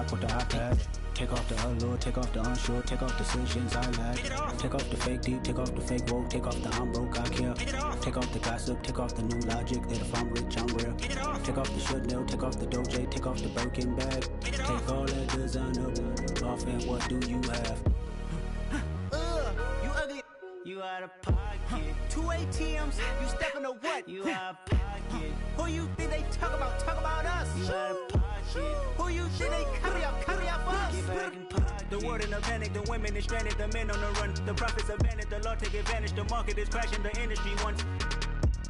rock with the iPad. Take off the allure, take off the unsure, take off decisions I lack. Take off the fake deep, take off the fake woke, take off the I'm broke, I care. Take off the gossip, take off the new logic that if I'm rich, I'm real. Take off the should know, take off the doje, take off the Birkin bag. Take all that designer off and what do you have? You ugly. You out of pocket. 2 ATMs, you stepping to what? You out of pocket. Who you think they talk about? Talk about us. You out of pocket. Who you think they carry up for us? Get back in pocket. The world in a panic, the women is stranded, the men on the run. The profits abandoned, the law take advantage. The market is crashing, the industry wants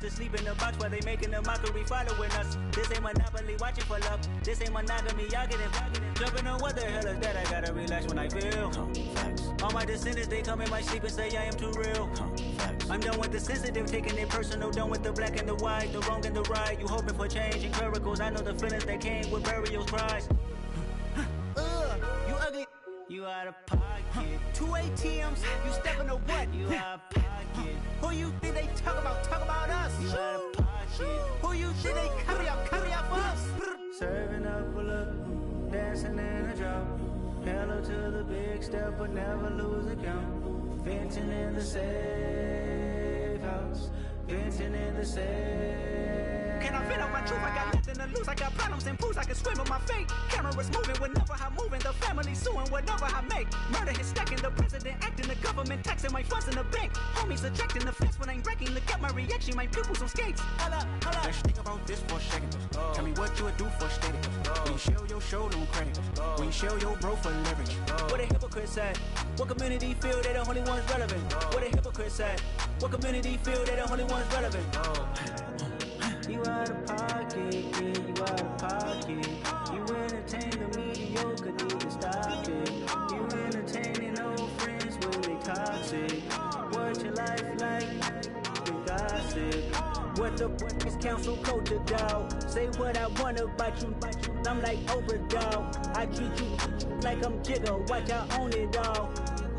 to sleep in the box while they making a mockery following us. This ain't monopoly, watching for love. This ain't monogamy, y'all getting jumping on what the hell is that? I gotta relax when I feel. All my descendants, they come in my sleep and say I am too real. I'm done with the sensitive, taking it personal. Done with the black and the white, the wrong and the right. You hoping for change and miracles. I know the feelings that came with burial cries. You ugly. You out of pocket. 2 ATMs, you stepping to what? You out of pocket. Who you think they talk about? Talk about us. You out of pocket. Who you think they carry up for us? Serving up a look, dancing in a drop. Hello to the big step, but never lose a count. Venting in the safe house. Venting in the safe. Can I fit up my truth? I got nothing to lose. I got problems and pools. I can swim with my fate. Cameras moving whenever I'm moving. The family suing whatever I make. Murder is stacking. The president acting. The government taxing my funds in the bank. Homies ejecting the fence when I'm breaking. Look at my reaction. My pupils on skates. Hold up. Let's think about this for a second. Tell me what you would do for steady. When you show your show, no credit. When you show your bro for leverage. What a hypocrite said. What community feel they the only ones relevant? What a hypocrite said. What community feel they the only ones relevant? You out of pocket, yeah, you out of pocket. You entertain the mediocre, need to stop it. You entertaining old friends when they toxic. What your life like? You gossip. What the is council culture, dawg? Say what I want about you, I'm like overdog. I treat you like I'm Jigga, watch I own it all.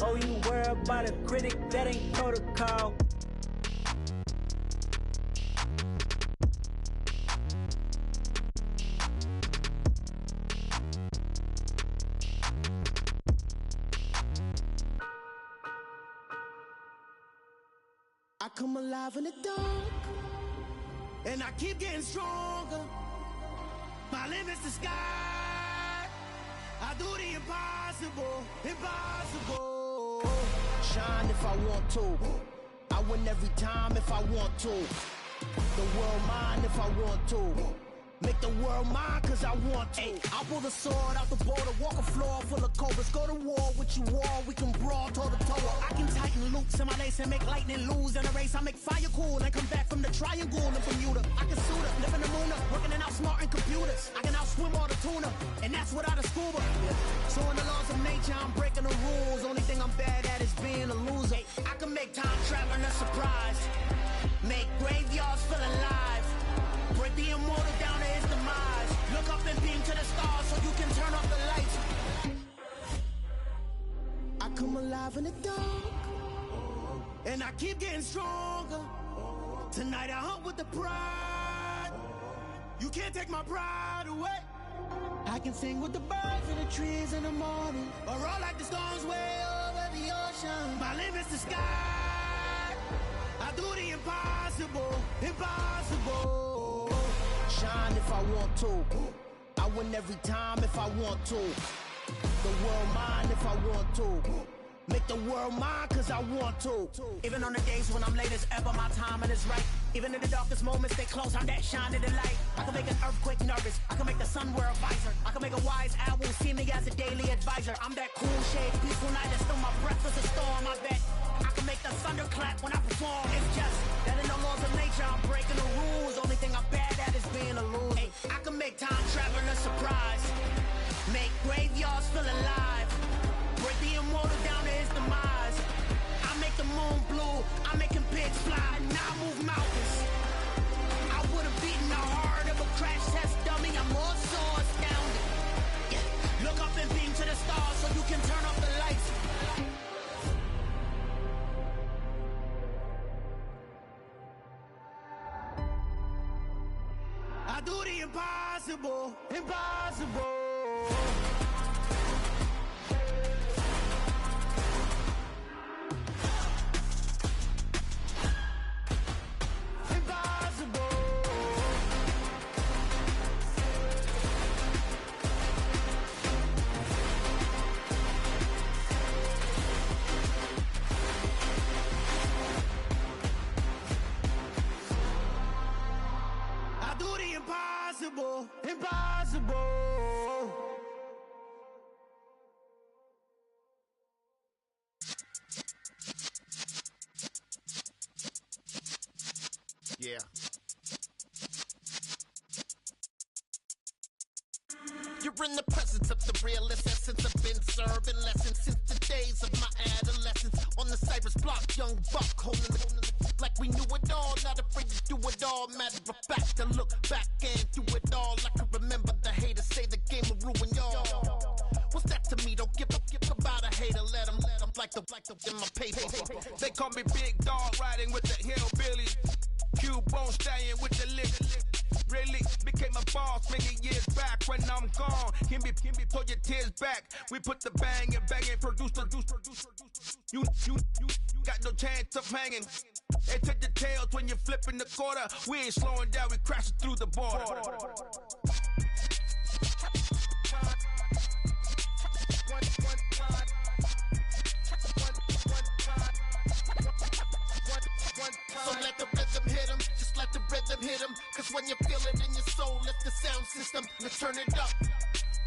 Oh, you worry about a critic, that ain't protocol. I come alive in the dark, and I keep getting stronger. My limit's the sky. I do the impossible, impossible. Shine if I want to. I win every time if I want to. The world mine if I want to. Make the world mine cause I want to. Ay, I'll pull the sword out the border, walk a floor full of cobras. Go to war with you all, we can brawl toe to toe. I can tighten loops in my lace and make lightning lose in a race. I make fire cool and come back from the triangle and Bermuda. I can suit up, live in the moon up, working and outsmarting computers. I can outswim all the tuna, and that's without a scuba. So in the laws of nature, I'm breaking the rules. Only thing I'm bad at is being a loser. I can make time traveling a surprise, make graveyards feel alive. Break the immortal down to his demise. Look up and beam to the stars so you can turn off the lights. I come alive in the dark, and I keep getting stronger. Tonight I hunt with the pride. You can't take my pride away. I can sing with the birds and the trees in the morning, or roll like the storms way over the ocean. My limit's the sky. I do the impossible, impossible. Shine if I want to. I win every time if I want to. The world mine if I want to. Make the world mine cause I want to. Even on the days when I'm late as ever, my timing is right. Even in the darkest moments, stay close, I'm that shine in the light. I can make an earthquake nervous, I can make the sun wear a visor. I can make a wise owl see me as a daily advisor. I'm that cool shade, peaceful night that's still my breath is a storm, I bet. I can make the thunder clap when I perform. It's just that in the laws of nature, I'm breaking the rules. Only thing I'm bad at is being a loser. Hey, I can make time traveling a surprise, make graveyards feel alive. Break the immortal down to his demise. I make the moon blue, I'm making pigs fly. Now I move mountains. I would've beaten the heart of a crash test dummy. I'm more so astounded. Yeah. Look up and beam to the stars so you can turn off the lights. I do the impossible, impossible. in the presence of the realest essence. I've been serving lessons since the days of my adolescence. On the Cypress block, young buck holding the like we knew it all. Not afraid to do it all. Matter of fact, I look back and do it all. I can remember the haters say the game will ruin y'all. What's that to me? Don't give about a hater. Let them like the in my paper. They call me Big Dog, riding with the hillbillies. Cubone stallion with the lick. Really became a boss many years back. When I'm gone, can be pull your tears back. We put the bang and produce. You got no chance of hanging. They take the tails when you're flipping the quarter. We ain't slowing down, we crashing through the border. So let the rhythm hit him, just let the rhythm hit him. Cause when you feel it in your soul, lift the sound system and turn it up.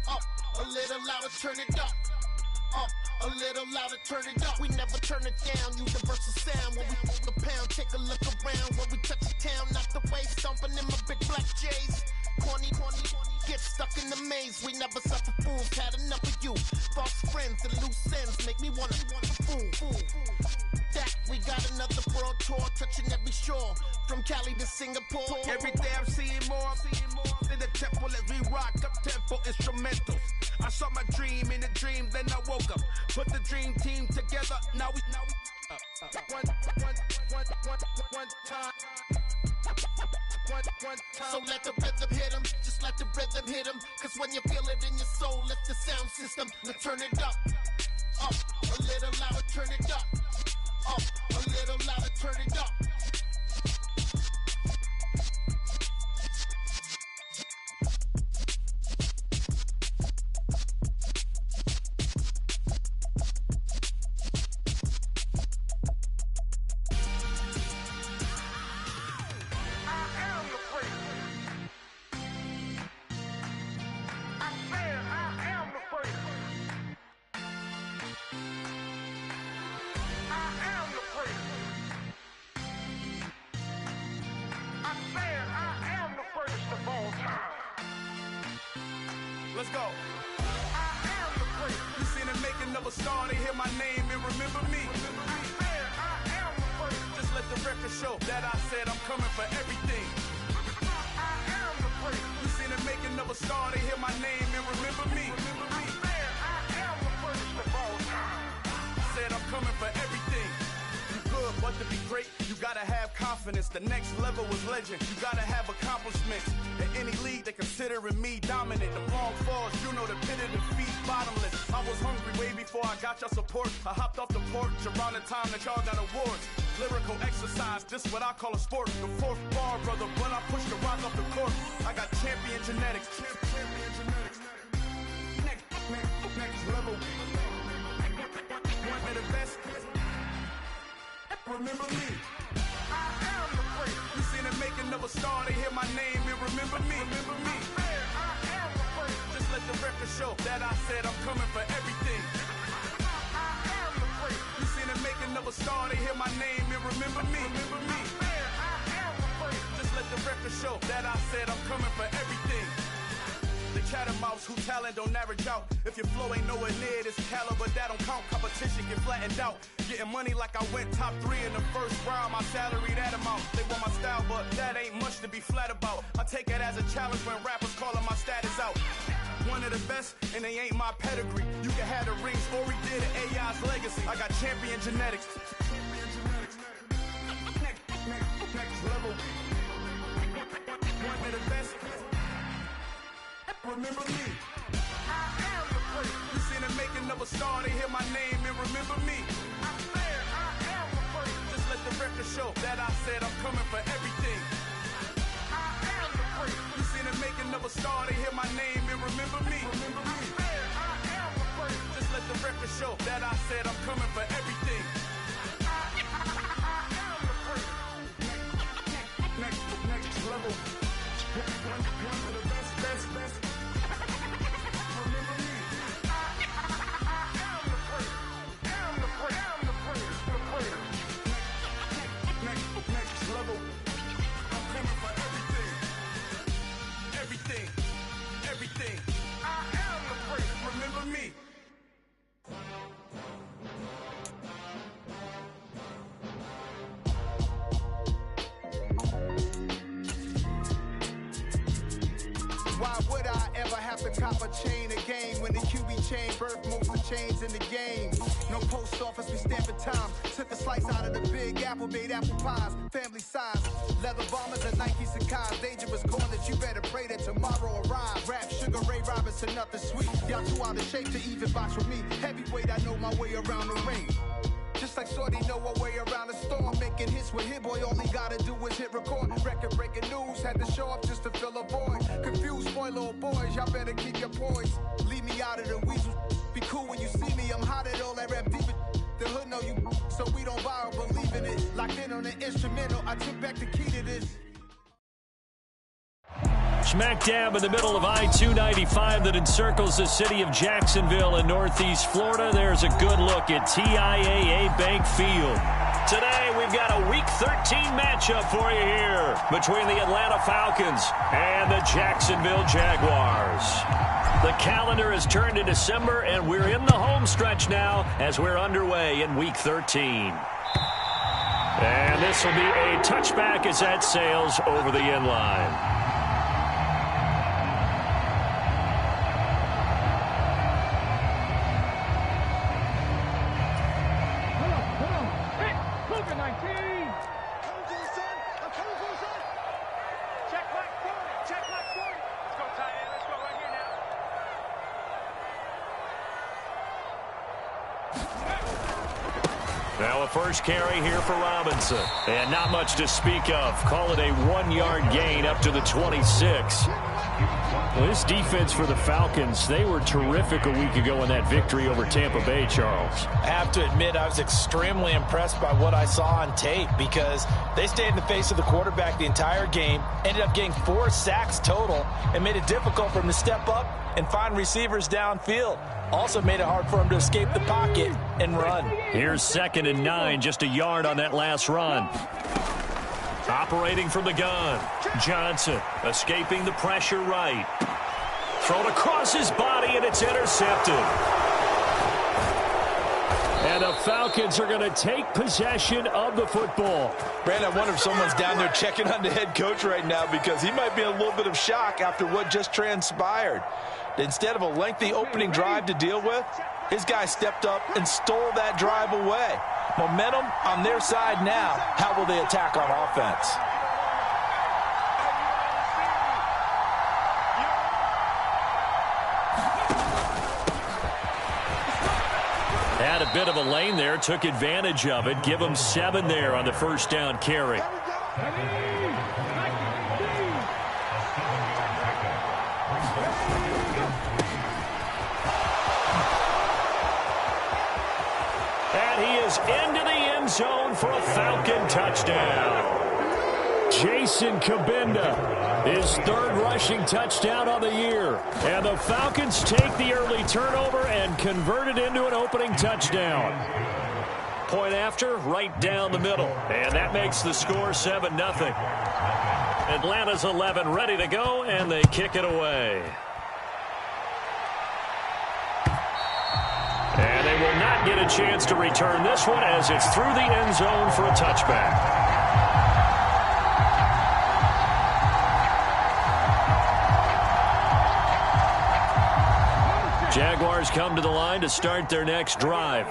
Up, a little louder, turn it up. Up, a little louder, turn it up. We never turn it down, universal sound. When we move the pound, take a look around. When we touch the town, not the way, stomping in my big black J's. Corny, get stuck in the maze. We never suffer fools, had enough of you. False friends and loose ends make me wanna fool. That we got another world tour, touching every shore, from Cali to Singapore. Every day I'm seeing more in the temple as we rock up tempo instrumentals. I saw my dream in a dream, then I woke up. Put the dream team together, now we one time. So let the rhythm hit him, just let the rhythm hit him. Cause when you feel it in your soul, lift the sound system and turn it up. Up, a little louder, turn it up. Up, a little louder, turn it up. Let's go. You seen the making of a star, they hear my name and remember me. Just let the record show that I said I'm coming for everything. You seen the making of a star, they hear my name and remember me. Said I'm coming for everything. You good, but to be great, you gotta have confidence. The next level was legend. You gotta have accomplishments. In any league, they considering me dominant. The wrong falls, you know the pit of defeat, bottomless. I was hungry way before I got your support. I hopped off the porch around the time that y'all got awards. Lyrical exercise, this what I call a sport. The fourth bar, brother, when I push the rock off the court. I got champion genetics. Next level. One of the best. Remember me. You seen the making of a star, they hear my name and remember me. Just let the record show that I said I'm coming for everything. You seen the making of a star, they hear my name and remember me. Just let the record show that I said I'm coming for everything. The chattermouths who talent don't average out. If your flow ain't nowhere near this caliber, that don't count. Competition get flattened out. Getting money like I went top 3 in the first round. My salary that amount. They want my style, but that ain't much to be flat about. I take it as a challenge when rappers calling my status out. One of the best, and they ain't my pedigree. You can have the rings, or we did it, AI's legacy. I got champion genetics. Next level. One of the best. Remember me. You seen the making of a star, they hear my name and remember me. Just let the record show that I said I'm coming for everything. You seen the making of a star, they hear my name and remember me. Just let the record show that I said I'm coming for everything. Next level. One of the best. Remember me. Next level. I'm coming for everything. Everything. I am with me. Why would I ever have to cop a chain a game when the QB chain birthed most of the chains in the game? No post office, we stamping time. Took a slice out of the big apple, made apple pies, family size. Leather bombers and Nike Sakai's. Dangerous corners, you better pray that tomorrow arrives. Rap, Sugar Ray Robinson, nothing sweet. Y'all too out of shape to even box with me. Heavyweight, I know my way around the ring. Just like Shorty know a way around the storm. Making hits with Hit Boy, all he gotta do is hit record. Record breaking news, had to show up just to fill a void. Confused, spoiled little boys, y'all better keep your poise. Leave me out of the weasel. Be cool when you see me, I'm hot at all that rap deep. The hood know you, so we don't borrow, believe in it. Locked in on the instrumental, I took back the key to this. Smack dab in the middle of I-295 that encircles the city of Jacksonville in northeast Florida. There's a good look at TIAA Bank Field. Today we've got a Week 13 matchup for you here between the Atlanta Falcons and the Jacksonville Jaguars. The calendar has turned to December, and we're in the home stretch now as we're underway in Week 13. And this will be a touchback as that sails over the end line. Now a first carry here for Robinson. And not much to speak of. Call it a 1-yard gain up to the 26. Well, this defense for the Falcons, they were terrific a week ago in that victory over Tampa Bay, Charles. I have to admit, I was extremely impressed by what I saw on tape because they stayed in the face of the quarterback the entire game, ended up getting 4 sacks total, and made it difficult for him to step up and find receivers downfield. Also made it hard for him to escape the pocket and run. Here's 2nd and 9, just a yard on that last run. Operating from the gun. Johnson escaping the pressure right. Thrown across his body, and it's intercepted. And the Falcons are going to take possession of the football. Brandon, I wonder if someone's down there checking on the head coach right now because he might be in a little bit of shock after what just transpired. Instead of a lengthy opening drive to deal with, his guy stepped up and stole that drive away. Momentum on their side now. How will they attack on offense? Had a bit of a lane there, took advantage of it. Give him 7 there on the first down carry. And he is into the end zone for a Falcon touchdown. Jason Kabinda, his 3rd rushing touchdown on the year. And the Falcons take the early turnover and convert it into an opening touchdown. Point after, right down the middle. And that makes the score 7-0. Atlanta's 11 ready to go, and they kick it away. And they will not get a chance to return this one as it's through the end zone for a touchback. Jaguars come to the line to start their next drive.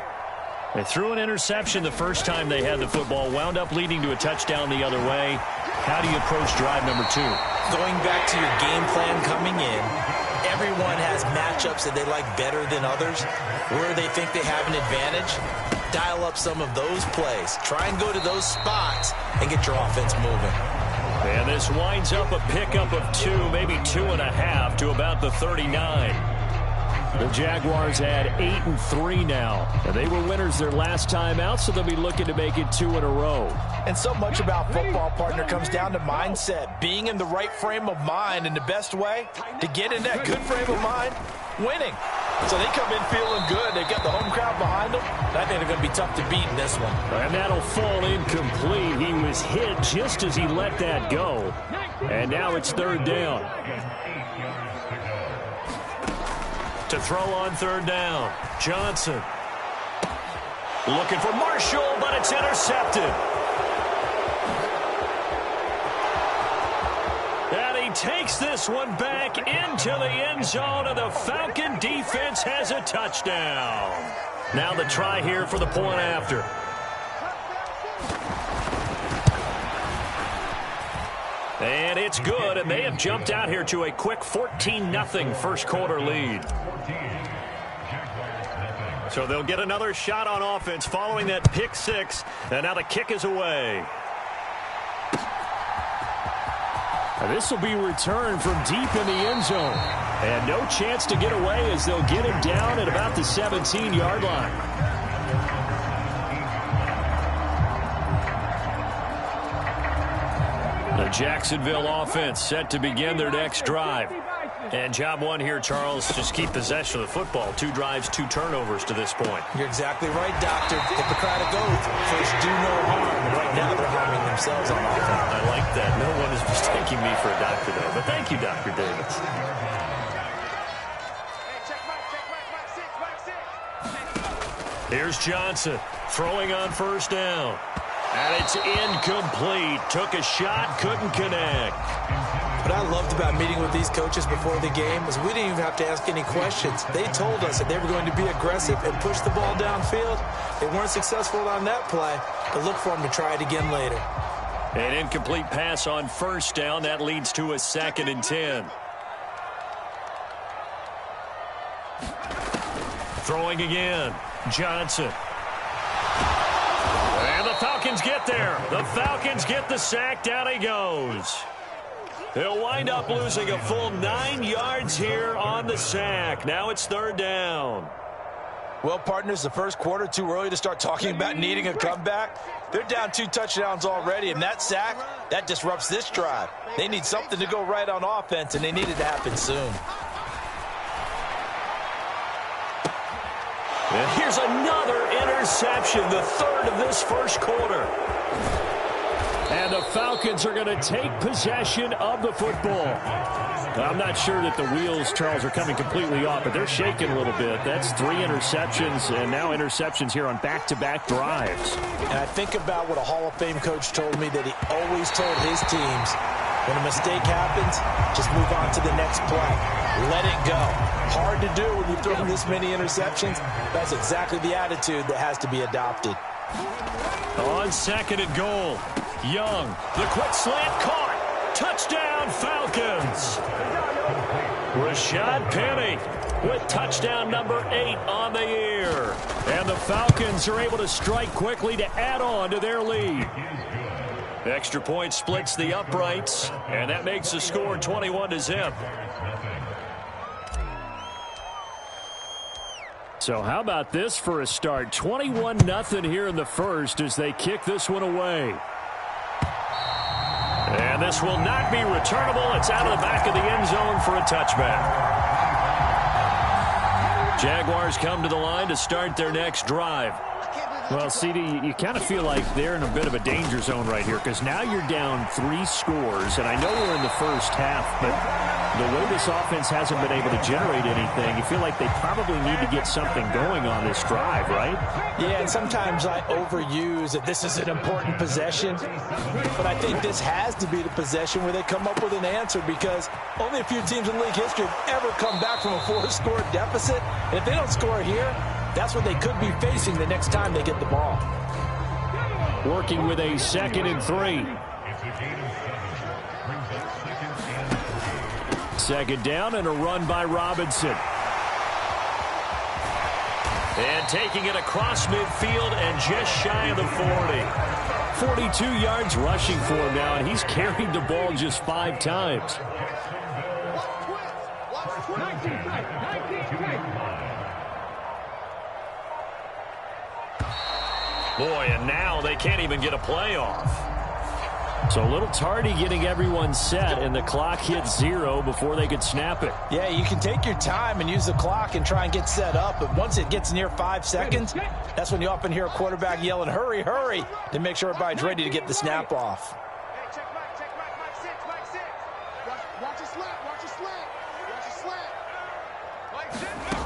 They threw an interception the first time they had the football, wound up leading to a touchdown the other way. How do you approach drive number 2? Going back to your game plan coming in, everyone has matchups that they like better than others. Where they think they have an advantage, dial up some of those plays. Try and go to those spots and get your offense moving. And this winds up a pickup of 2, maybe 2.5 to about the 39. The Jaguars had 8-3 now. And they were winners their last time out, so they'll be looking to make it 2 in a row. And so much about football, partner, comes down to mindset. Being in the right frame of mind, and the best way to get in that good frame of mind, winning. So they come in feeling good. They got the home crowd behind them. I think they're going to be tough to beat in this one. And that'll fall incomplete. He was hit just as he let that go. And now it's 3rd down. To throw on third down. Johnson. Looking for Marshall, but it's intercepted. And he takes this one back into the end zone, and the Falcon defense has a touchdown. Now the try here for the point after. And it's good, and they have jumped out here to a quick 14-0 first quarter lead. So they'll get another shot on offense following that pick six, and now the kick is away. This will be returned from deep in the end zone. And no chance to get away as they'll get him down at about the 17-yard line. The Jacksonville offense set to begin their next drive. And job one here, Charles, just keep possession of the football. 2 drives, 2 turnovers to this point. You're exactly right, Doctor. Hippocratic oath. First, do no harm. And right now, they're harming themselves on offense. I like that. No one is mistaking me for a doctor, though. But thank you, Dr. Davis. Here's Johnson throwing on first down. And it's incomplete. Took a shot, couldn't connect. What I loved about meeting with these coaches before the game is we didn't even have to ask any questions. They told us that they were going to be aggressive and push the ball downfield. They weren't successful on that play, but look for them to try it again later. An incomplete pass on first down. That leads to a 2nd and 10. Throwing again. Johnson. And the Falcons get there. The Falcons get the sack. Down he goes. They'll wind up losing a full 9 yards here on the sack. Now it's third down. Well, partners, the first quarter, too early to start talking about needing a comeback. They're down 2 touchdowns already, and that sack, that disrupts this drive. They need something to go right on offense, and they need it to happen soon. And here's another interception, the 3rd of this first quarter. And the Falcons are going to take possession of the football. I'm not sure that the wheels, Charles, are coming completely off, but they're shaking a little bit. That's 3 interceptions, and now interceptions here on back-to-back drives. And I think about what a Hall of Fame coach told me that he always told his teams, when a mistake happens, just move on to the next play. Let it go. Hard to do when you throw this many interceptions. That's exactly the attitude that has to be adopted. On 2nd and goal. Young, the quick slant caught. Touchdown, Falcons. Rashad Penny with touchdown number 8 on the year. And the Falcons are able to strike quickly to add on to their lead. Extra point splits the uprights, and that makes the score 21-0. So how about this for a start? 21-0 here in the first as they kick this one away. And this will not be returnable. It's out of the back of the end zone for a touchback. Jaguars come to the line to start their next drive. Well, CD, you kind of feel like they're in a bit of a danger zone right here because now you're down 3 scores, and I know we're in the first half, but the way this offense hasn't been able to generate anything, you feel like they probably need to get something going on this drive, right? Yeah, and sometimes I overuse that this is an important possession, but I think this has to be the possession where they come up with an answer because only a few teams in league history have ever come back from a 4-score deficit, and if they don't score here, that's what they could be facing the next time they get the ball. Working with a 2nd and 3. 2nd down and a run by Robinson. And taking it across midfield and just shy of the 40. 42 yards rushing for him now, and he's carried the ball just 5 times. Boy, and now they can't even get a play off. So a little tardy getting everyone set, and the clock hits 0 before they could snap it. Yeah, you can take your time and use the clock and try and get set up, but once it gets near 5 seconds, that's when you often hear a quarterback yelling, hurry, hurry, to make sure everybody's ready to get the snap off. Hey, check back, Mike 6. Watch your slant, watch your slant. Watch your slant. Mike 6.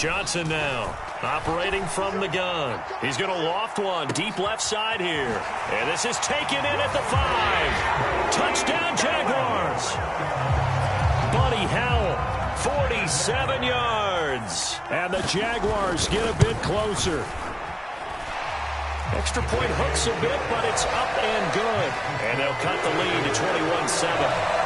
Johnson now, operating from the gun. He's going to loft one, deep left side here. And this is taken in at the 5. Touchdown, Jaguars. Buddy Howell, 47 yards. And the Jaguars get a bit closer. Extra point hooks a bit, but it's up and good. And they'll cut the lead to 21-7.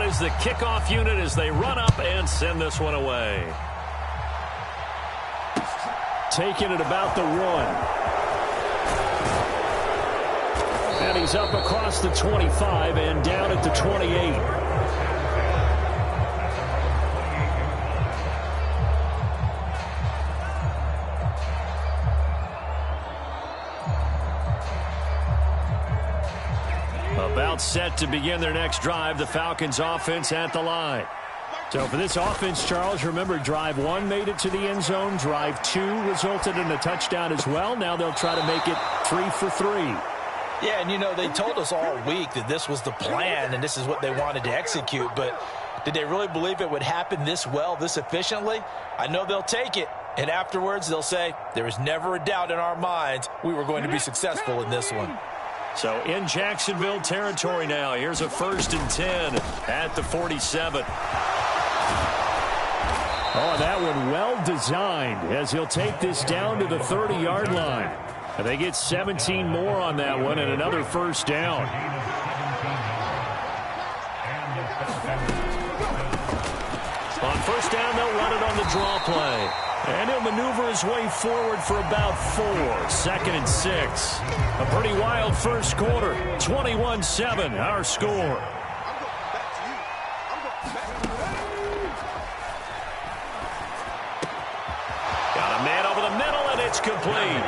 Is the kickoff unit as they run up and send this one away. Taking it about the 1. And he's up across the 25 and down at the 28. About set to begin their next drive, the Falcons offense at the line. So for this offense, Charles, remember drive 1 made it to the end zone. Drive 2 resulted in a touchdown as well. Now they'll try to make it 3 for 3. Yeah, and you know, they told us all week that this was the plan and this is what they wanted to execute. But did they really believe it would happen this well, this efficiently? I know they'll take it. And afterwards, they'll say, there was never a doubt in our minds we were going to be successful in this one. So in Jacksonville territory now. Here's a 1st and 10 at the 47. Oh, that one well designed as he'll take this down to the 30-yard line. And they get 17 more on that one and another 1st down. On 1st down, they'll run it on the draw play. And he'll maneuver his way forward for about 4. 2nd and 6. A pretty wild first quarter. 21-7, our score. Got a man over the middle, and it's complete.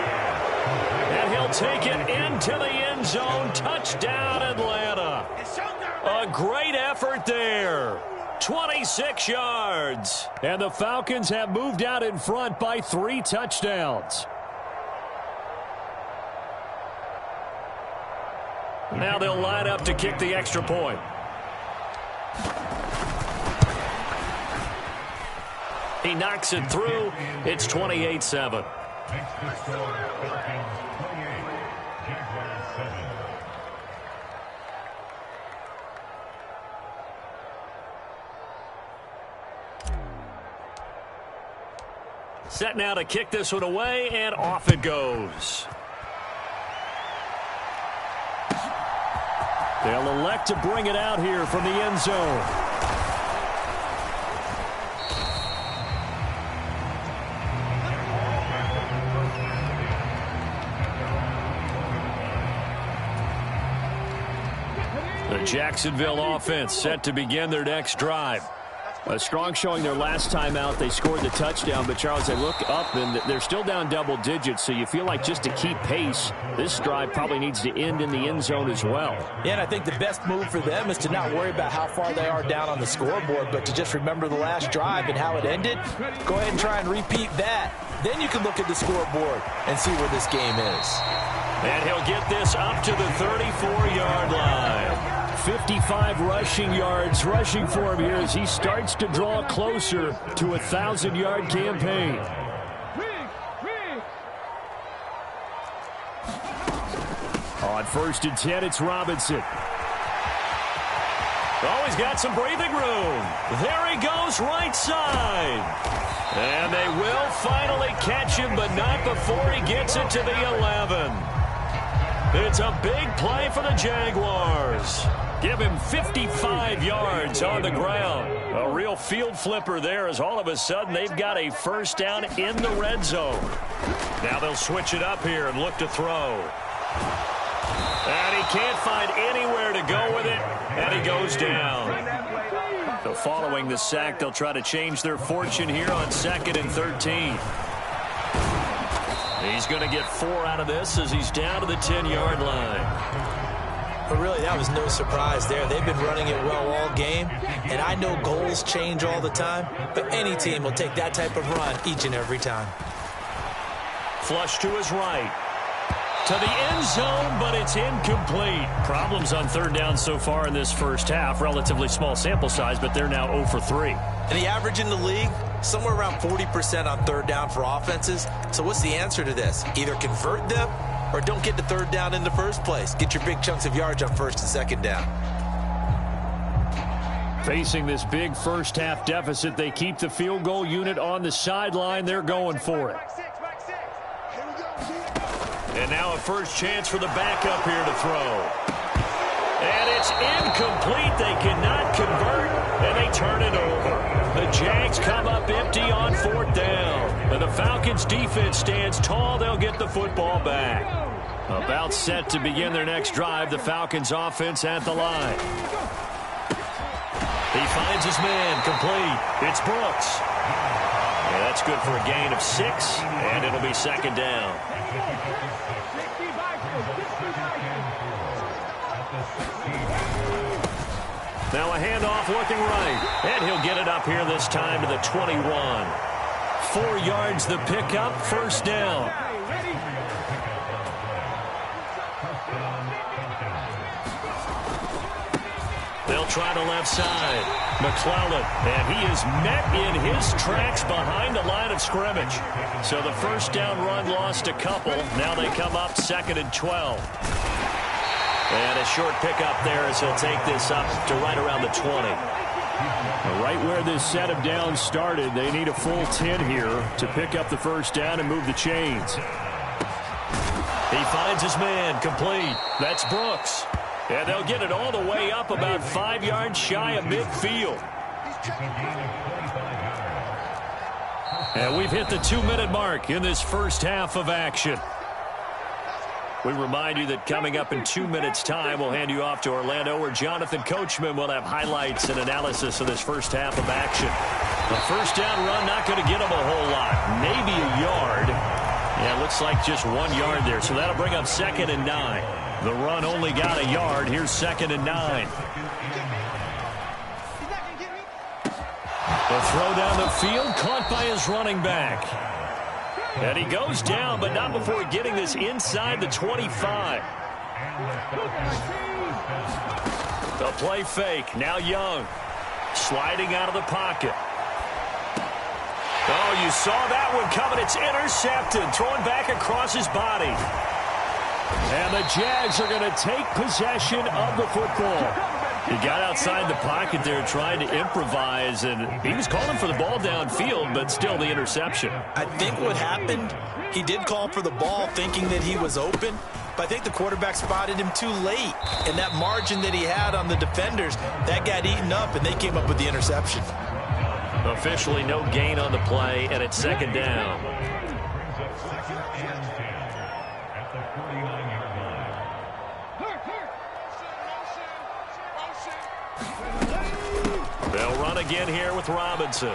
And he'll take it into the end zone. Touchdown, Atlanta. A great effort there. 26 yards. And the Falcons have moved out in front by 3 touchdowns. Now they'll line up to kick the extra point. He knocks it through. It's 28-7. Set now to kick this one away, and off it goes. They'll elect to bring it out here from the end zone. The Jacksonville offense set to begin their next drive. A strong showing their last time out. They scored the touchdown, but Charles, they look up and they're still down double digits, so you feel like just to keep pace, this drive probably needs to end in the end zone as well. Yeah, and I think the best move for them is to not worry about how far they are down on the scoreboard, but to just remember the last drive and how it ended. Go ahead and try and repeat that. Then you can look at the scoreboard and see where this game is. And he'll get this up to the 34-yard line. 55 rushing yards rushing for him here as he starts to draw closer to a 1,000-yard campaign. On 1st and 10, it's Robinson. Oh, he's got some breathing room. There he goes, right side. And they will finally catch him, but not before he gets it to the 11. It's a big play for the Jaguars. Give him 55 yards on the ground. A real field flipper there as all of a sudden they've got a 1st down in the red zone. Now they'll switch it up here and look to throw. And he can't find anywhere to go with it, and he goes down. So following the sack, they'll try to change their fortune here on 2nd and 13. He's going to get 4 out of this as he's down to the 10-yard line. But really, that was no surprise there. They've been running it well all game, and I know goals change all the time, but any team will take that type of run each and every time. Flush to his right. To the end zone, but it's incomplete. Problems on third down so far in this first half. Relatively small sample size, but they're now 0 for 3. And the average in the league, somewhere around 40% on third down for offenses. So what's the answer to this? Either convert them or don't get to third down in the first place. Get your big chunks of yards on first and second down. Facing this big first half deficit, they keep the field goal unit on the sideline. They're going for it. And now a first chance for the backup here to throw. And it's incomplete. They cannot convert, and they turn it over. The Jags come up empty on fourth down. And the Falcons' defense stands tall. They'll get the football back. About set to begin their next drive, the Falcons' offense at the line. He finds his man, complete. It's Brooks. Yeah, that's good for a gain of 6, and it'll be second down. Now a handoff looking right, and he'll get it up here this time to the 21. 4 yards the pickup, first down. They'll try the left side. McClellan, and he is met in his tracks behind the line of scrimmage. So the first down run lost a couple. Now they come up 2nd and 12. And a short pickup there as he'll take this up to right around the 20. Right where this set of downs started, they need a full 10 here to pick up the first down and move the chains. He finds his man, complete. That's Brooks. And they'll get it all the way up about 5 yards shy of midfield. And we've hit the 2-minute mark in this first half of action. We remind you that coming up in 2 minutes' time, we'll hand you off to Orlando, where Jonathan Coachman will have highlights and analysis of this first half of action. The first down run not going to get him a whole lot. Maybe a yard. Yeah, it looks like just 1 yard there. So that'll bring up 2nd and 9. The run only got a yard. Here's 2nd and 9. The throw down the field, caught by his running back. And he goes down, but not before getting this inside the 25. The play fake. Now Young. Sliding out of the pocket. Oh, you saw that one coming. It's intercepted. Thrown back across his body. And the Jags are going to take possession of the football. He got outside the pocket there trying to improvise, and he was calling for the ball downfield, but still the interception. I think what happened, he did call for the ball thinking that he was open, but I think the quarterback spotted him too late. And that margin that he had on the defenders, that got eaten up, and they came up with the interception. Officially no gain on the play, and it's 2nd down. They'll run again here with Robinson.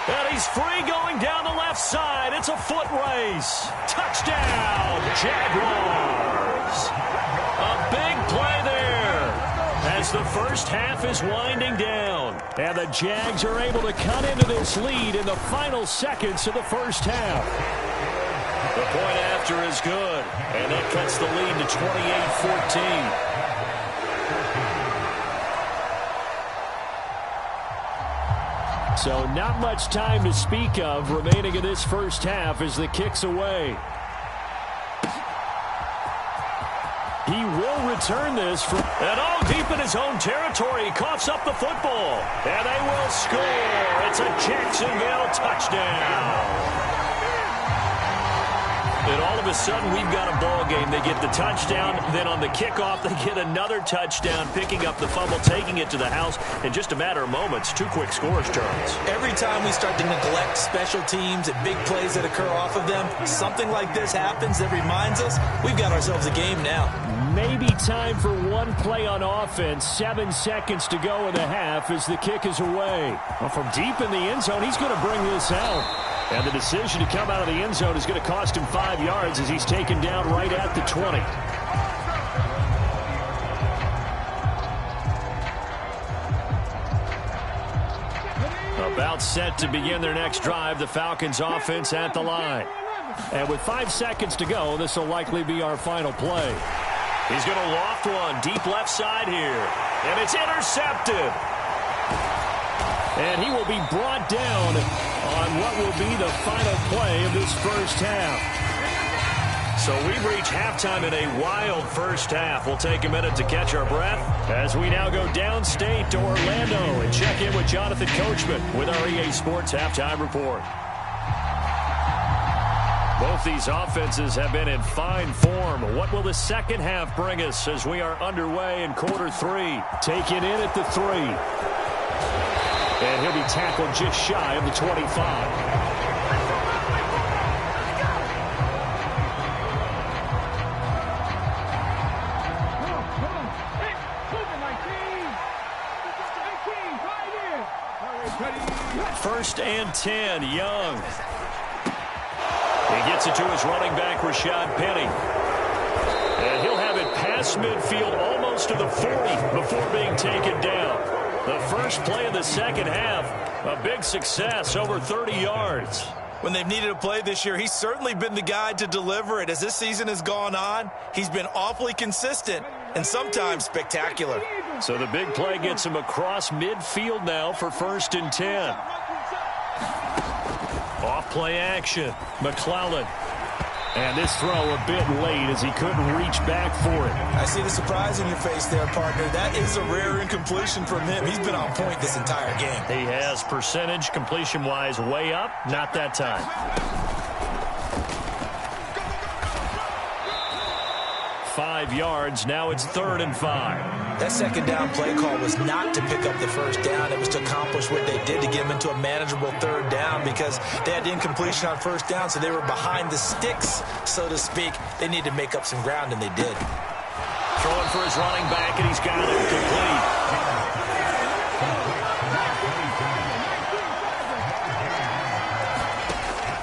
And he's free going down the left side. It's a foot race. Touchdown, Jaguars. A big play there as the first half is winding down. And the Jags are able to cut into this lead in the final seconds of the first half. The point after is good. And that cuts the lead to 28-14. So not much time to speak of remaining in this first half as the kick's away. He will return this from... And all deep in his own territory. He coughs up the football. And they will score. It's a Jacksonville touchdown. And all of a sudden, we've got a ball game. They get the touchdown. Then on the kickoff, they get another touchdown, picking up the fumble, taking it to the house in just a matter of moments. 2 quick scores, Charles. Every time we start to neglect special teams and big plays that occur off of them, something like this happens that reminds us we've got ourselves a game now. Maybe time for one play on offense. 7 seconds to go in the half as the kick is away. Well, from deep in the end zone, he's going to bring this out. And the decision to come out of the end zone is going to cost him 5 yards as he's taken down right at the 20. About set to begin their next drive, the Falcons offense at the line. And with 5 seconds to go, this will likely be our final play. He's going to loft one deep left side here. And it's intercepted. And he will be brought down on what will be the final play of this first half. So we've reached halftime in a wild first half. We'll take a minute to catch our breath as we now go downstate to Orlando and check in with Jonathan Coachman with our EA Sports Halftime Report. Both these offenses have been in fine form. What will the second half bring us as we are underway in quarter 3? Taken in at the 3. And he'll be tackled just shy of the 25. First and 10, Young. He gets it to his running back, Rashad Penny. And he'll have it past midfield almost to the 40 before being taken down. The first play of the second half, a big success, over 30 yards. When they've needed a play this year, he's certainly been the guy to deliver it. As this season has gone on, he's been awfully consistent and sometimes spectacular. So the big play gets him across midfield now for first and 10. Off play action, McClellan. And this throw a bit late as he couldn't reach back for it. I see the surprise in your face there, partner. That is a rare incompletion from him. He's been on point this entire game. He has percentage completion-wise way up. Not that time. 5 yards. Now it's 3rd and 5. That second down play call was not to pick up the first down. It was to accomplish what they did to get them into a manageable 3rd down because they had incompletion on first down, so they were behind the sticks, so to speak. They needed to make up some ground, and they did. Throwing for his running back, and he's got it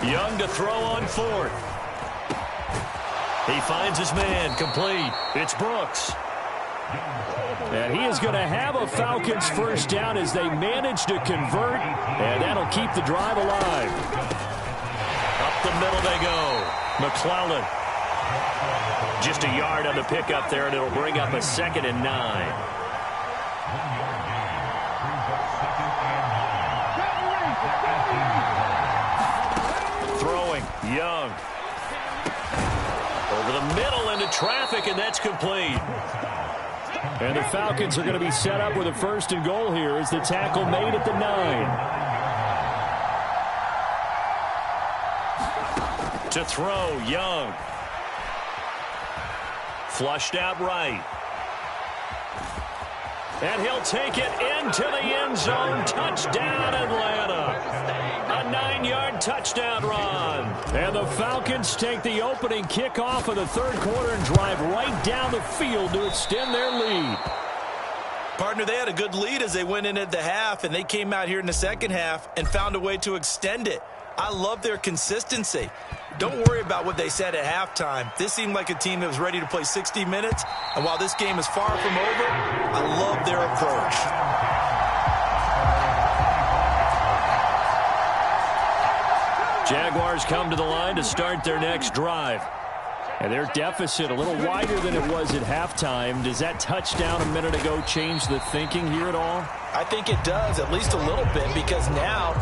complete. Young to throw on 4th. He finds his man, complete. It's Brooks. And he is going to have a Falcons first down as they manage to convert, and that'll keep the drive alive. Up the middle they go. McClellan. Just a yard on the pickup there, and it'll bring up a 2nd and 9. Throwing, Young. Over the middle into traffic, and that's complete. And the Falcons are going to be set up with a 1st and goal here as the tackle made at the 9. To throw, Young. Flushed out right. And he'll take it into the end zone. Touchdown, Atlanta. A 9-yard touchdown run. And the Falcons take the opening kickoff of the 3rd quarter and drive right down the field to extend their lead. Partner, they had a good lead as they went in at the half, and they came out here in the second half and found a way to extend it. I love their consistency. Don't worry about what they said at halftime. This seemed like a team that was ready to play 60 minutes, and while this game is far from over, I love their approach. Jaguars come to the line to start their next drive. And their deficit a little wider than it was at halftime. Does that touchdown a minute ago change the thinking here at all? I think it does, at least a little bit, because now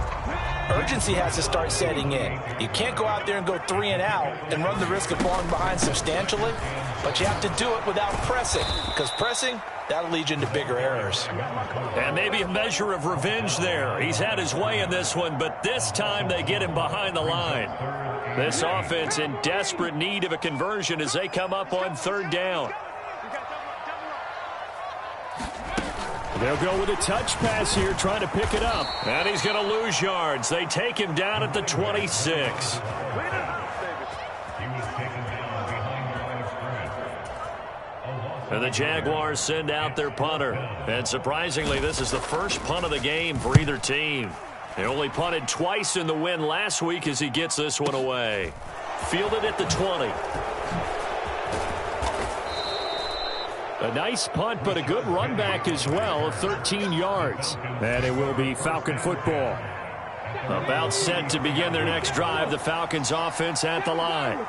urgency has to start setting in. You can't go out there and go 3 and out and run the risk of falling behind substantially, but you have to do it without pressing, because pressing, that'll lead you into bigger errors. And maybe a measure of revenge there. He's had his way in this one, but this time they get him behind the line. This offense in desperate need of a conversion as they come up on 3rd down. They'll go with a touch pass here, trying to pick it up. And he's going to lose yards. They take him down at the 26. And the Jaguars send out their punter. And surprisingly, this is the first punt of the game for either team. They only punted twice in the win last week as he gets this one away. Fielded at the 20. A nice punt, but a good run back as well of 13 yards. And it will be Falcon football. About set to begin their next drive. The Falcons offense at the line.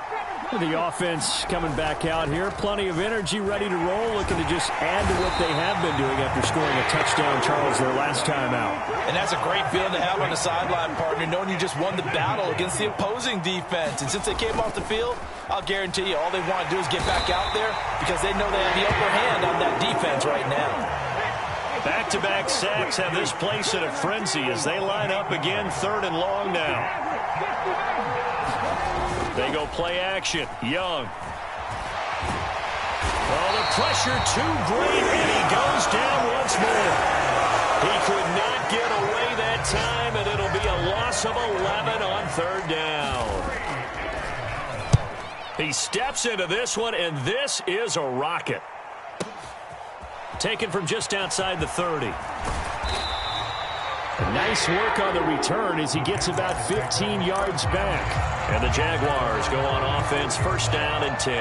The offense coming back out here. Plenty of energy, ready to roll, looking to just add to what they have been doing after scoring a touchdown, Charles, their last time out. And that's a great feeling to have on the sideline, partner, knowing you just won the battle against the opposing defense. And since they came off the field, I'll guarantee you all they want to do is get back out there because they know they have the upper hand on that defense right now. Back-to-back sacks have this place in a frenzy as they line up again, 3rd and long now. They go play action. Young. Oh, the pressure too great, and he goes down once more. He could not get away that time, and it'll be a loss of 11 on 3rd down. He steps into this one, and this is a rocket. Taken from just outside the 30. Nice work on the return as he gets about 15 yards back. And the Jaguars go on offense, 1st down and 10.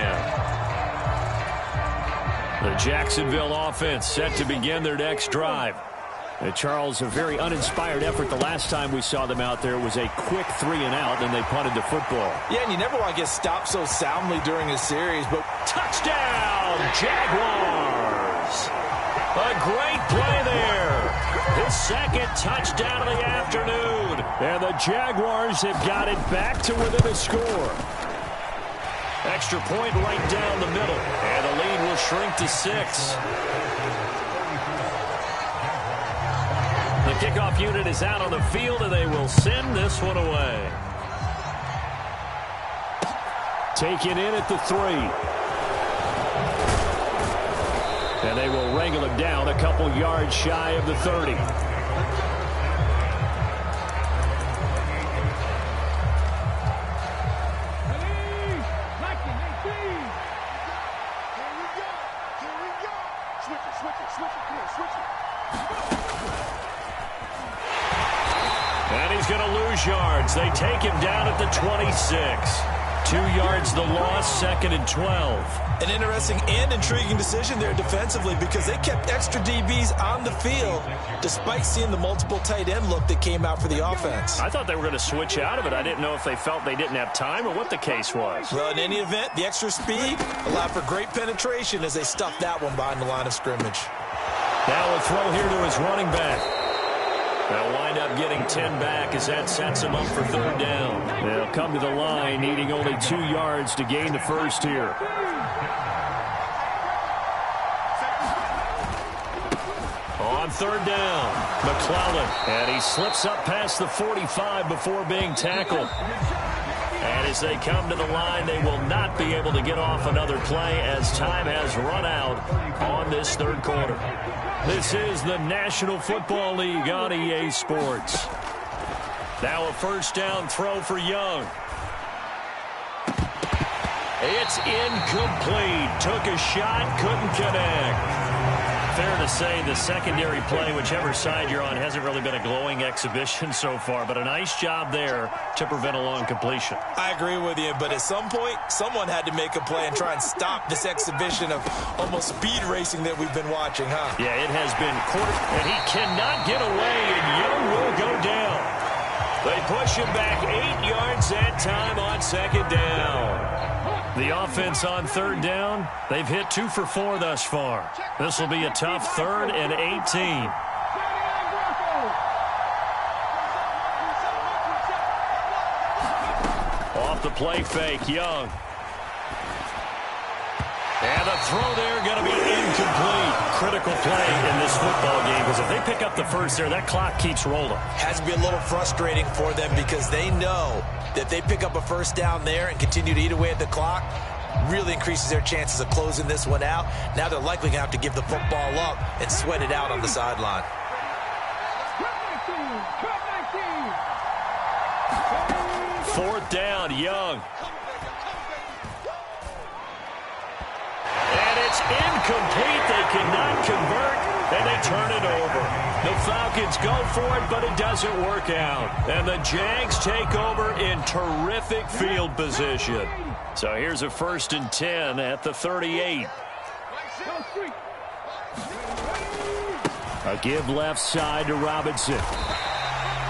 The Jacksonville offense set to begin their next drive. Charles, a very uninspired effort the last time we saw them out there was a quick 3-and-out, and they punted the football. Yeah, and you never want to get stopped so soundly during a series, but touchdown, Jaguars! A great play there. His 2nd touchdown of the afternoon. And the Jaguars have got it back to within a score. Extra point right down the middle. And the lead will shrink to 6. The kickoff unit is out on the field, and they will send this one away. Taken in at the 3. And they will wrangle him down a couple yards shy of the 30. And he's going to lose yards. They take him down at the 26. 2 yards the loss, 2nd and 12. An interesting and intriguing decision there defensively because they kept extra DBs on the field despite seeing the multiple tight end look that came out for the offense. I thought they were going to switch out of it. I didn't know if they felt they didn't have time or what the case was. Well, in any event, the extra speed allowed for great penetration as they stuffed that one behind the line of scrimmage. Now a throw here to his running back. They'll wind up getting 10 back as that sets him up for 3rd down. They'll come to the line needing only 2 yards to gain the 1st here. On 3rd down, McClellan. And he slips up past the 45 before being tackled. And as they come to the line, they will not be able to get off another play as time has run out on this 3rd quarter. This is the National Football League on EA Sports. Now a 1st down throw for Young. It's incomplete. Took a shot, couldn't connect. Fair to say the secondary play, whichever side you're on, hasn't really been a glowing exhibition so far, but a nice job there to prevent a long completion. I agree with you, but at some point, someone had to make a play and try and stop this exhibition of almost speed racing that we've been watching, huh? Yeah, it has been and he cannot get away, and Young will go down. They push him back 8 yards that time on 2nd down. The offense on 3rd down, they've hit 2 for 4 thus far. This will be a tough 3rd and 18. Off the play fake, Young. And the throw there going to be incomplete. Critical play in this football game because if they pick up the 1st there, that clock keeps rolling. Has to be a little frustrating for them because they know that if they pick up a 1st down there and continue to eat away at the clock, really increases their chances of closing this one out. Now they're likely going to have to give the football up and sweat it out on the sideline. 4th down, Young. And it's incomplete. They cannot convert, and they turn it over. The Falcons go for it, but it doesn't work out. And the Jags take over in terrific field position. So here's a 1st and 10 at the 38. A give left side to Robinson.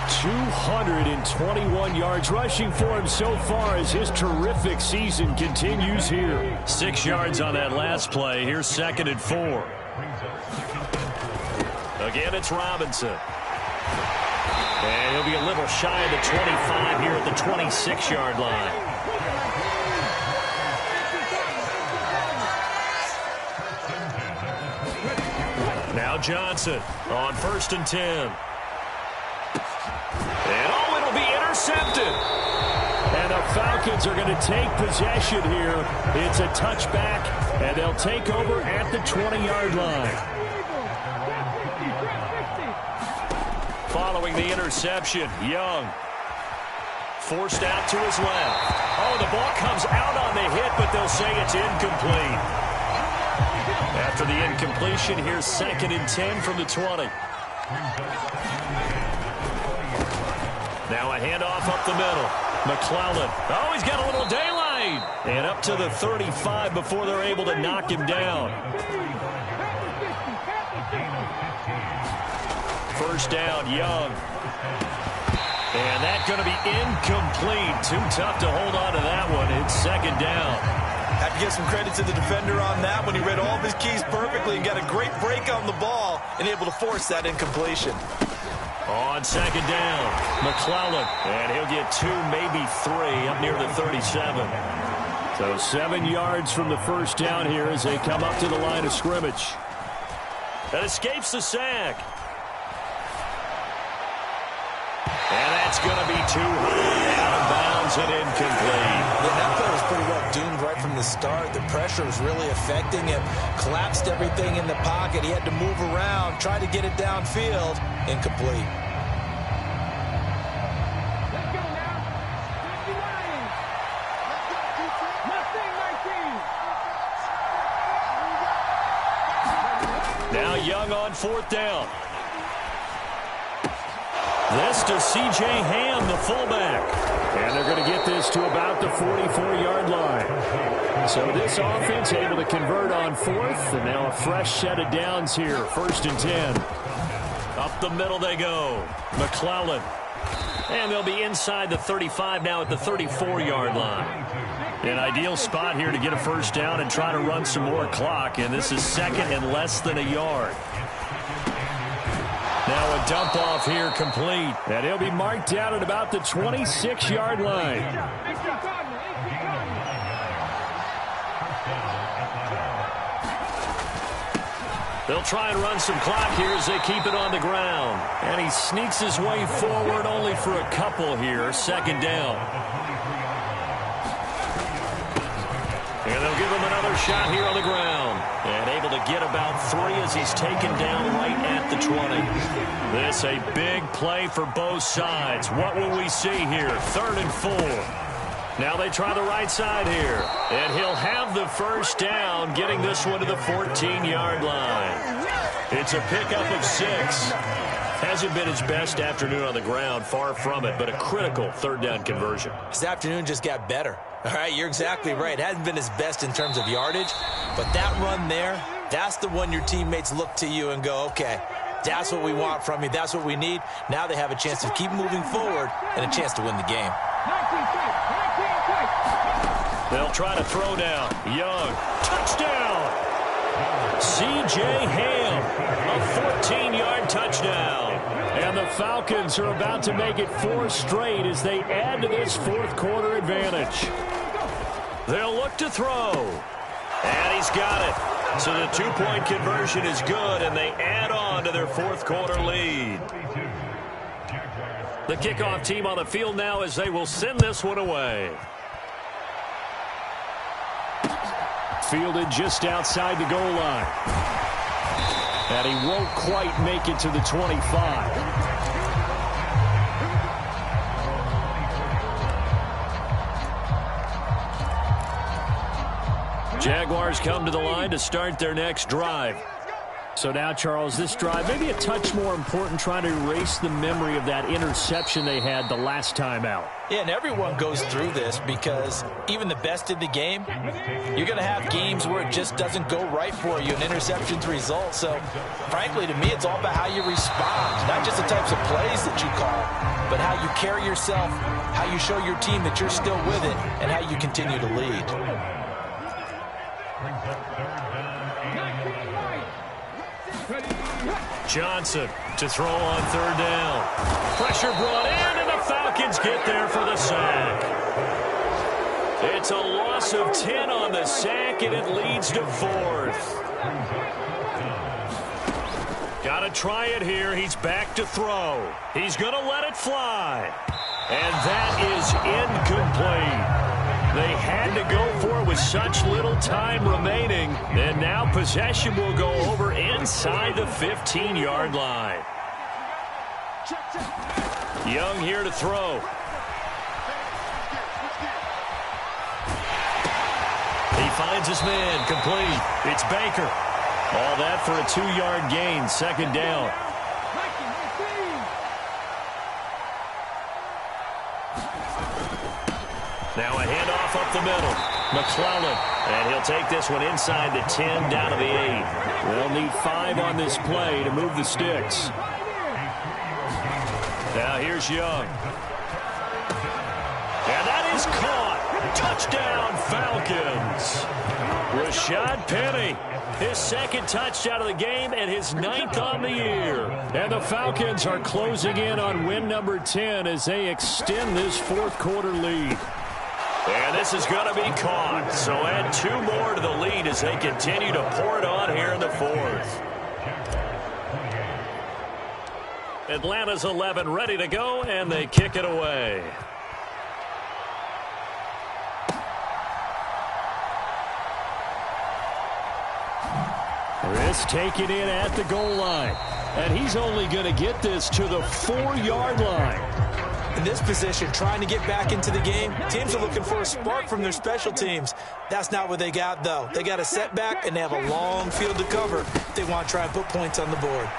221 yards rushing for him so far as his terrific season continues here. 6 yards on that last play. Here's 2nd and 4. Again, it's Robinson. And he'll be a little shy of the 25 here at the 26-yard line. Now Johnson on 1st and 10. And it'll be intercepted. And the Falcons are going to take possession here. It's a touchback, and they'll take over at the 20-yard line. Following the interception, Young forced out to his left. Oh, the ball comes out on the hit, but they'll say it's incomplete. After the incompletion, here's 2nd and 10 from the 20. Now a handoff up the middle. McClellan. Oh, he's got a little daylight. And up to the 35 before they're able to knock him down. 1st down, Young. And that's going to be incomplete. Too tough to hold on to that one. It's 2nd down. Have to give some credit to the defender on that one. He read all of his keys perfectly and got a great break on the ball and able to force that incompletion. On 2nd down, McClellan. And he'll get 2, maybe 3 up near the 37. So 7 yards from the 1st down here as they come up to the line of scrimmage. That escapes the sack. And that's going to be too high. Out of bounds and incomplete. Yeah, that play was pretty well doomed right from the start. The pressure was really affecting him. Collapsed everything in the pocket. He had to move around, try to get it downfield. Incomplete. Let's go now. Now Young on 4th down. This to C.J. Ham, the fullback. And they're going to get this to about the 44-yard line. So this offense able to convert on 4th, and now a fresh set of downs here. 1st and 10. Up the middle they go. McClellan. And they'll be inside the 35 now at the 34-yard line. An ideal spot here to get a 1st down and try to run some more clock. And this is 2nd and less than a yard. Now a dump off here complete. And he'll be marked down at about the 26-yard line. They'll try and run some clock here as they keep it on the ground. And he sneaks his way forward only for a couple here. 2nd down. And they'll give him another shot here on the ground. And able to get about 3 as he's taken down right at the 20. This a big play for both sides. What will we see here? 3rd and 4. Now they try the right side here. And he'll have the 1st down, getting this one to the 14-yard line. It's a pickup of 6. Hasn't been his best afternoon on the ground, far from it, but a critical 3rd down conversion. His afternoon just got better. All right, you're exactly right. Hasn't been his best in terms of yardage, but that run there, that's the one your teammates look to you and go, okay, that's what we want from you. That's what we need. Now they have a chance to keep moving forward and a chance to win the game. They'll try to throw down. Young. Touchdown. C.J. Ham. A 14-yard touchdown. And the Falcons are about to make it 4 straight as they add to this 4th quarter advantage. They'll look to throw. And he's got it. So the 2-point conversion is good, and they add on to their 4th quarter lead. The kickoff team on the field now as they will send this one away. Fielded just outside the goal line. And he won't quite make it to the 25. Jaguars come to the line to start their next drive. So now, Charles, this drive, maybe a touch more important, trying to erase the memory of that interception they had the last time out. Yeah, and everyone goes through this because even the best in the game, you're going to have games where it just doesn't go right for you, and interceptions result. So, frankly, to me, it's all about how you respond, not just the types of plays that you call, but how you carry yourself, how you show your team that you're still with it, and how you continue to lead. Johnson to throw on third down. Pressure brought in, and the Falcons get there for the sack. It's a loss of 10 on the sack, and it leads to 4th. Got to try it here. He's back to throw. He's going to let it fly. And that is incomplete. They had to go for it with such little time remaining. And now possession will go over inside the 15-yard line. Young here to throw. He finds his man, complete. It's Baker. All that for a 2-yard gain, second down. Now a handoff up the middle. McClellan, and he'll take this one inside the 10, down to the 8. They'll need 5 on this play to move the sticks. Now here's Young. And that is caught. Touchdown, Falcons. Rashad Penny, his second touchdown of the game and his 9th on the year. And the Falcons are closing in on win number 10 as they extend this fourth quarter lead. And this is going to be caught. So add 2 more to the lead as they continue to pour it on here in the fourth. Atlanta's 11 ready to go, and they kick it away. Chris taking in at the goal line. And he's only going to get this to the 4-yard line. In this position, trying to get back into the game, teams are looking for a spark from their special teams. That's not what they got, though. They got a setback, and they have a long field to cover. They want to try and put points on the board.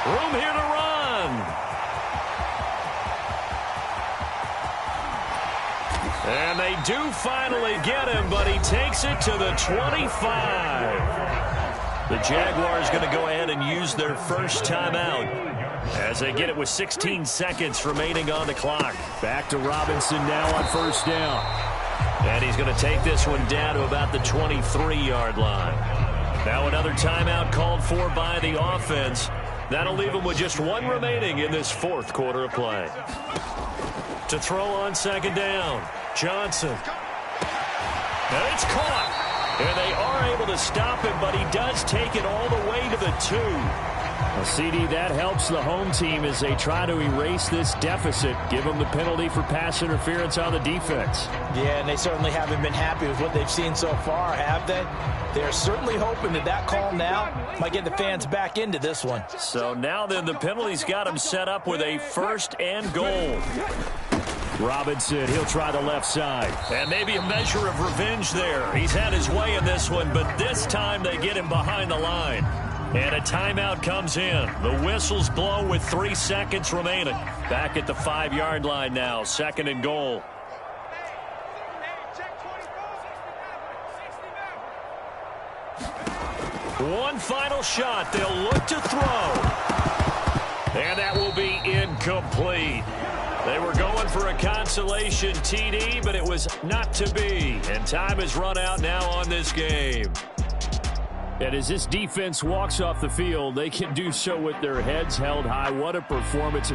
Room here to run. And they do finally get him, but he takes it to the 25. The Jaguars going to go ahead and use their first timeout as they get it with 16 seconds remaining on the clock. Back to Robinson now on first down. And he's going to take this one down to about the 23-yard line. Now another timeout called for by the offense. That'll leave them with just 1 remaining in this fourth quarter of play. To throw on second down, Johnson. And it's caught. And they are able to stop him, but he does take it all the way to the 2. Well, CD, that helps the home team as they try to erase this deficit, give them the penalty for pass interference on the defense. Yeah, and they certainly haven't been happy with what they've seen so far, have they? They're certainly hoping that that call now might get the fans back into this one. So now then the penalty's got him set up with a 1st and goal. Robinson, he'll try the left side. And maybe a measure of revenge there. He's had his way in this one, but this time they get him behind the line. And a timeout comes in. The whistles blow with 3 seconds remaining. Back at the 5-yard line now, 2nd and goal. One final shot. They'll look to throw. And that will be incomplete. They were going for a consolation TD, but it was not to be. And time has run out now on this game. And as this defense walks off the field, they can do so with their heads held high. What a performance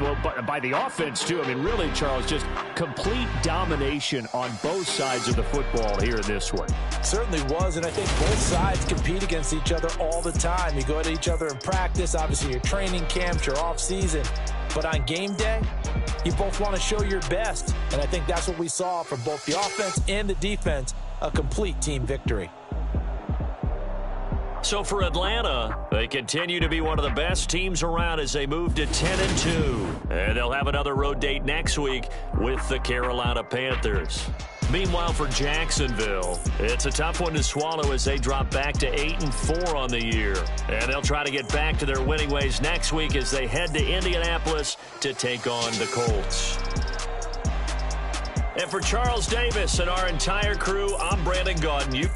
by the offense, too. I mean, really, Charles, just complete domination on both sides of the football here in this one. Certainly was, and I think both sides compete against each other all the time. You go at each other in practice, obviously your training camps, your off-season. But on game day, you both want to show your best. And I think that's what we saw from both the offense and the defense, a complete team victory. So for Atlanta, they continue to be one of the best teams around as they move to 10-2. And they'll have another road date next week with the Carolina Panthers. Meanwhile, for Jacksonville, it's a tough one to swallow as they drop back to 8-4 on the year. And they'll try to get back to their winning ways next week as they head to Indianapolis to take on the Colts. And for Charles Davis and our entire crew, I'm Brandon Gaudin.